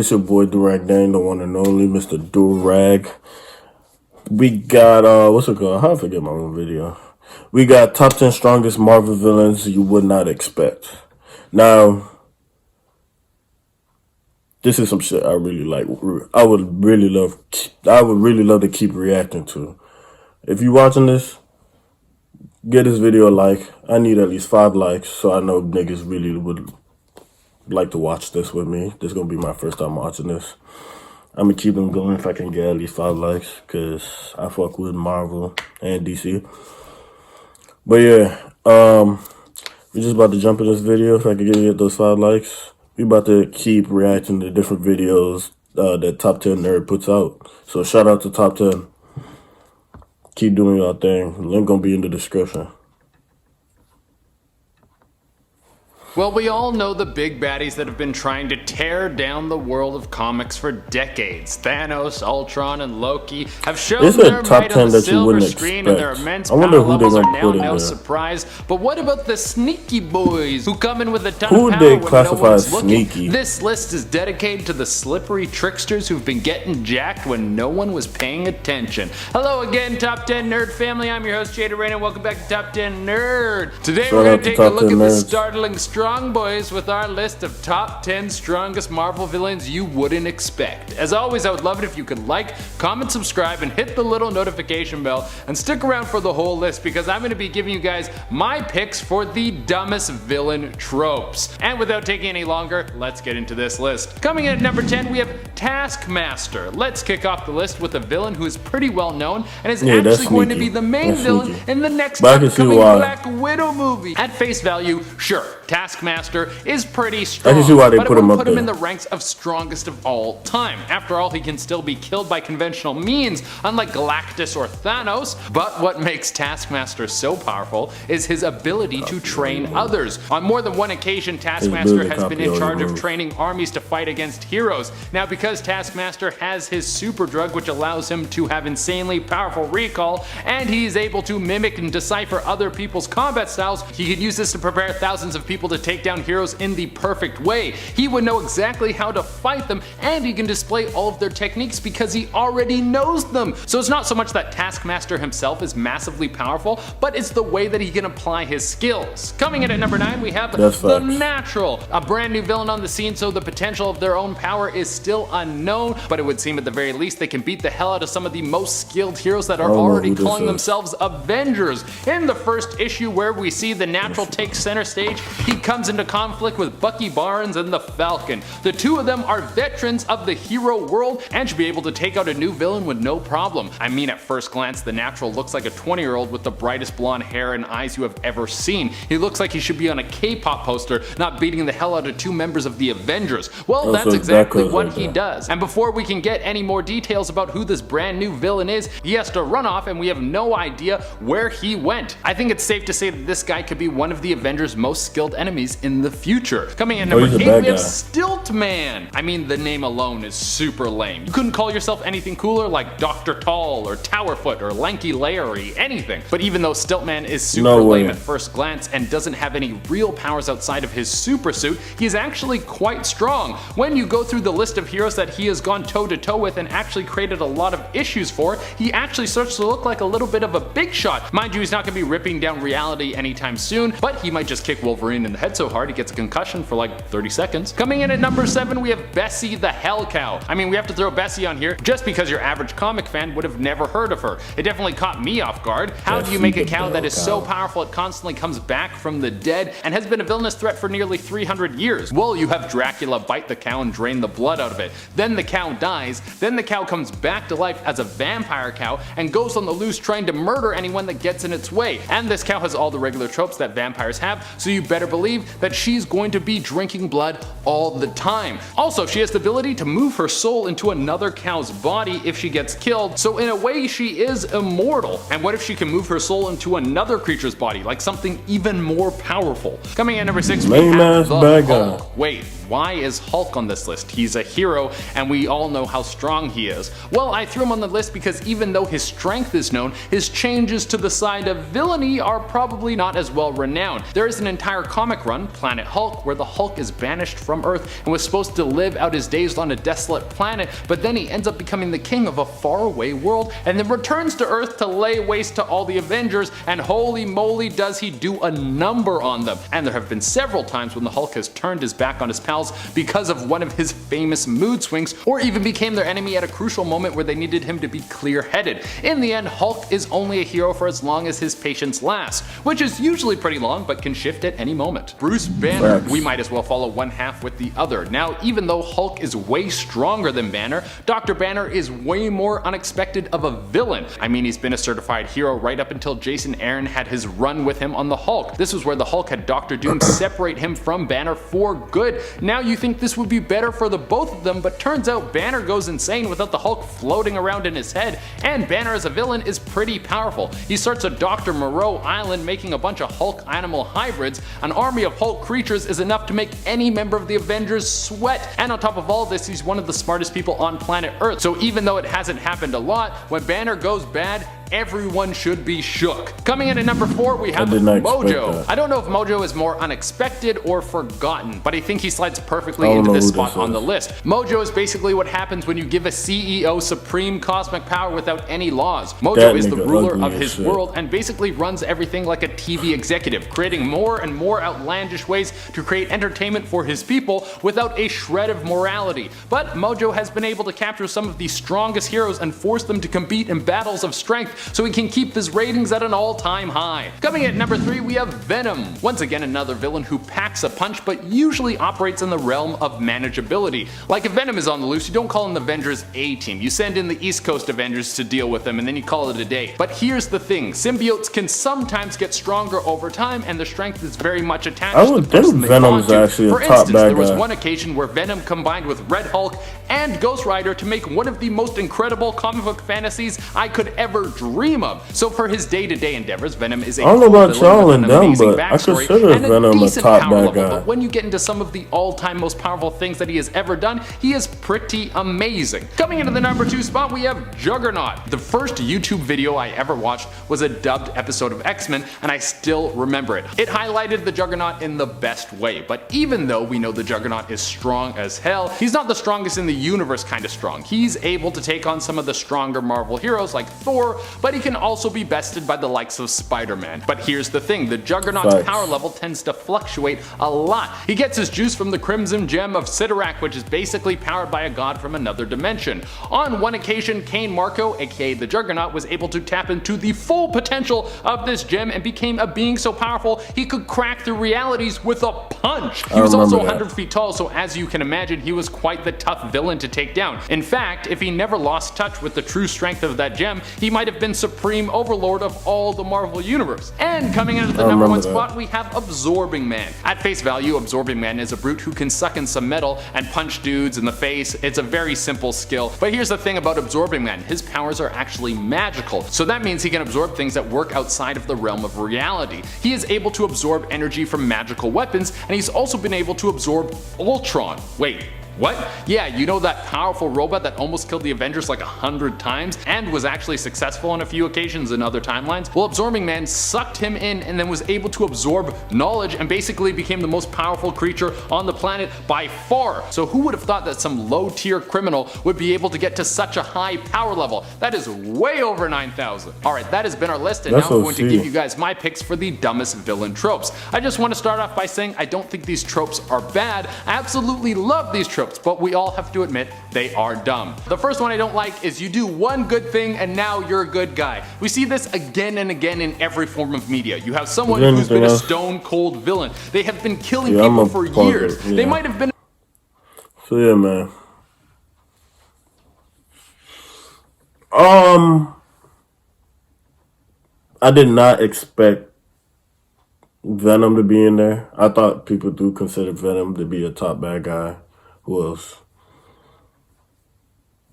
It's your boy Durag, the one and only Mr. Durag. We got what's it called? How I forget my own video. We got top 10 strongest Marvel villains you would not expect. Now, this is some shit I really like. I would really love to keep reacting to. If you watching this, get this video a like. I need at least 5 likes so I know niggas really would like to watch this with me. This is gonna be my first time watching this. I'm gonna keep them going if I can get at least 5 likes, because I fuck with Marvel and DC. But yeah, we're just about to jump in this video. If I can get those 5 likes, we about to keep reacting to different videos that Top 10 Nerd puts out. So shout out to Top 10. Keep doing your thing. Link gonna be in the description. Well, we all know the big baddies that have been trying to tear down the world of comics for decades. Thanos, Ultron, and Loki have shown their might on the silver screen, and their immense power levels are now no surprise. But what about the sneaky boys who come in with a ton of power when no one's looking? This list is dedicated to the slippery tricksters who've been getting jacked when no one was paying attention. Hello again, Top 10 Nerd family. I'm your host, Jada Rain, and welcome back to Top 10 Nerd. Today we're going to take a look at the startling Strong Boys with our list of top 10 strongest Marvel villains you wouldn't expect. As always, I would love it if you could like, comment, subscribe, and hit the little notification bell, and stick around for the whole list because I'm going to be giving you guys my picks for the dumbest villain tropes. And without taking any longer, let's get into this list. Coming in at number 10, we have Taskmaster. Let's kick off the list with a villain who is pretty well known and is actually going to be the main villain in the next upcoming Black Widow movie. At face value, sure, Taskmaster is pretty strong, but I wouldn't put him in the ranks of strongest of all time. After all, he can still be killed by conventional means, unlike Galactus or Thanos. But what makes Taskmaster so powerful is his ability to train others. On more than one occasion, Taskmaster has been in charge of training armies to fight against heroes. Now, because Taskmaster has his super drug, which allows him to have insanely powerful recall, and he's able to mimic and decipher other people's combat styles, he can use this to prepare thousands of people to take down heroes in the perfect way. He would know exactly how to fight them, and he can display all of their techniques because he already knows them. So it's not so much that Taskmaster himself is massively powerful, but it's the way that he can apply his skills. Coming in at number 9, we have the Natural, a brand new villain on the scene, so the potential of their own power is still unknown, but it would seem at the very least they can beat the hell out of some of the most skilled heroes that are already calling themselves Avengers. In the first issue, where we see the Natural take center stage, he comes into conflict with Bucky Barnes and the Falcon. The two of them are veterans of the hero world and should be able to take out a new villain with no problem. I mean, at first glance, the Natural looks like a 20-year-old with the brightest blonde hair and eyes you have ever seen. He looks like he should be on a K-pop poster, not beating the hell out of 2 members of the Avengers. Well, that's exactly what he does. And before we can get any more details about who this brand new villain is, he has to run off and we have no idea where he went. I think it's safe to say that this guy could be one of the Avengers' most skilled enemies in the future. Coming in number 8, we have Stiltman. I mean, the name alone is super lame. You couldn't call yourself anything cooler like Dr. Tall or Towerfoot or Lanky Larry, anything. But even though Stiltman is super lame at first glance and doesn't have any real powers outside of his super suit, he is actually quite strong. When you go through the list of heroes that he has gone toe-to-toe with and actually created a lot of issues for, he actually starts to look like a little bit of a big shot. Mind you, he's not going to be ripping down reality anytime soon, but he might just kick Wolverine in the head so hard he gets a concussion for like 30 seconds. Coming in at number 7, we have Bessie the Hell Cow. I mean, we have to throw Bessie on here just because your average comic fan would have never heard of her. It definitely caught me off guard. How do you make a cow that is so powerful it constantly comes back from the dead and has been a villainous threat for nearly 300 years? Well, you have Dracula bite the cow and drain the blood out of it. Then the cow dies. Then the cow comes back to life as a vampire cow and goes on the loose trying to murder anyone that gets in its way. And this cow has all the regular tropes that vampires have, so you better believe that she's going to be drinking blood all the time. Also, she has the ability to move her soul into another cow's body if she gets killed, so in a way she is immortal. And what if she can move her soul into another creature's body, like something even more powerful? Coming in at number 6, we have the Hulk. Wait, why is Hulk on this list? He's a hero, and we all know how strong he is. Well, I threw him on the list because even though his strength is known, his changes to the side of villainy are probably not as well renowned. There is an entire comic run, Planet Hulk, where the Hulk is banished from Earth and was supposed to live out his days on a desolate planet, but then he ends up becoming the king of a faraway world and then returns to Earth to lay waste to all the Avengers, and holy moly does he do a number on them. And there have been several times when the Hulk has turned his back on his pals because of one of his famous mood swings, or even became their enemy at a crucial moment where they needed him to be clear-headed. In the end, Hulk is only a hero for as long as his patience lasts, which is usually pretty long but can shift at any moment. Bruce Banner, we might as well follow one half with the other. Now, even though Hulk is way stronger than Banner, Dr. Banner is way more unexpected of a villain. I mean, he's been a certified hero right up until Jason Aaron had his run with him on the Hulk. This was where the Hulk had Dr. Doom separate him from Banner for good. Now you think this would be better for the both of them, but turns out Banner goes insane without the Hulk floating around in his head, and Banner as a villain is pretty powerful. He starts a Dr. Moreau Island making a bunch of Hulk animal hybrids. An army of Hulk creatures is enough to make any member of the Avengers sweat, and on top of all this, he's one of the smartest people on planet Earth. So even though it hasn't happened a lot, when Banner goes bad, everyone should be shook. Coming in at number 4, we have Mojo. I don't know if Mojo is more unexpected or forgotten, but I think he slides perfectly into this spot on the list. Mojo is basically what happens when you give a CEO supreme cosmic power without any laws. Mojo is the ruler of his world and basically runs everything like a TV executive, creating more and more outlandish ways to create entertainment for his people without a shred of morality. But Mojo has been able to capture some of the strongest heroes and force them to compete in battles of strength, so he can keep his ratings at an all-time high. Coming at number 3, we have Venom. Once again, another villain who packs a punch but usually operates in the realm of manageability. Like if Venom is on the loose, you don't call in the Avengers A-Team. You send in the East Coast Avengers to deal with them and then you call it a day. But here's the thing, symbiotes can sometimes get stronger over time and the strength is very much attached to the person they belong to. For instance, there was one occasion where Venom combined with Red Hulk and Ghost Rider to make one of the most incredible comic book fantasies I could ever dream of. So for his day-to-day endeavors, Venom is a cool villain with an amazing backstory and a decent power level, but when you get into some of the all-time most powerful things that he has ever done, he is pretty amazing. Coming into the number 2 spot, we have Juggernaut. The first YouTube video I ever watched was a dubbed episode of X-Men, and I still remember it. It highlighted the Juggernaut in the best way, but even though we know the Juggernaut is strong as hell, he's not the strongest in the universe kind of strong. He's able to take on some of the stronger Marvel heroes like Thor, but he can also be bested by the likes of Spider-Man. But here's the thing, the Juggernaut's power level tends to fluctuate a lot. He gets his juice from the Crimson Gem of Sidorak, which is basically powered by a god from another dimension. On one occasion, Kane Marco, aka the Juggernaut, was able to tap into the full potential of this gem and became a being so powerful he could crack through realities with a punch. He was also 100 feet tall, so as you can imagine, he was quite the tough villain to take down. In fact, if he never lost touch with the true strength of that gem, he might have been supreme overlord of all the Marvel universe. And coming into the number 1 spot, we have Absorbing Man. At face value, Absorbing Man is a brute who can suck in some metal and punch dudes in the face. It's a very simple skill. But here's the thing about Absorbing Man, his powers are actually magical. So that means he can absorb things that work outside of the realm of reality. He is able to absorb energy from magical weapons, and he's also been able to absorb Ultron. Wait, what? Yeah, you know that powerful robot that almost killed the Avengers like 100 times and was actually successful on a few occasions in other timelines? Well, Absorbing Man sucked him in and then was able to absorb knowledge and basically became the most powerful creature on the planet by far. So who would have thought that some low-tier criminal would be able to get to such a high power level? That is way over 9,000. Alright, that has been our list, and now I'm going to give you guys my picks for the dumbest villain tropes. I just want to start off by saying I don't think these tropes are bad. I absolutely love these tropes, but we all have to admit they are dumb. The first one I don't like is you do one good thing and now you're a good guy. We see this again and again in every form of media. You have someone who's been a stone cold villain. They have been killing people for years. They might have been. So yeah, man. I did not expect Venom to be in there. I thought people do consider Venom to be a top bad guy. Who else?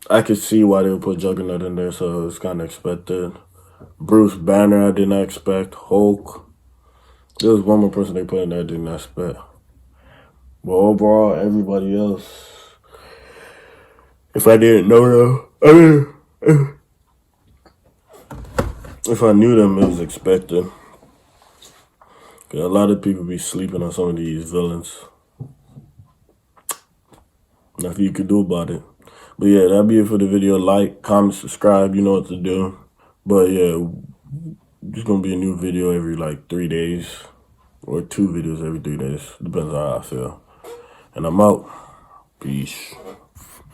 I could see why they would put Juggernaut in there, so it's kind of expected. Bruce Banner, I did not expect. Hulk. There was one more person they put in there I did not expect. But overall, everybody else, if I didn't know them, if I knew them, it was expected. Cause a lot of people be sleeping on some of these villains. Nothing you could do about it. But yeah, that'll be it for the video. Like, comment, subscribe. You know what to do. But yeah, there's gonna be a new video every like 3 days. Or 2 videos every 3 days. Depends on how I feel. And I'm out. Peace.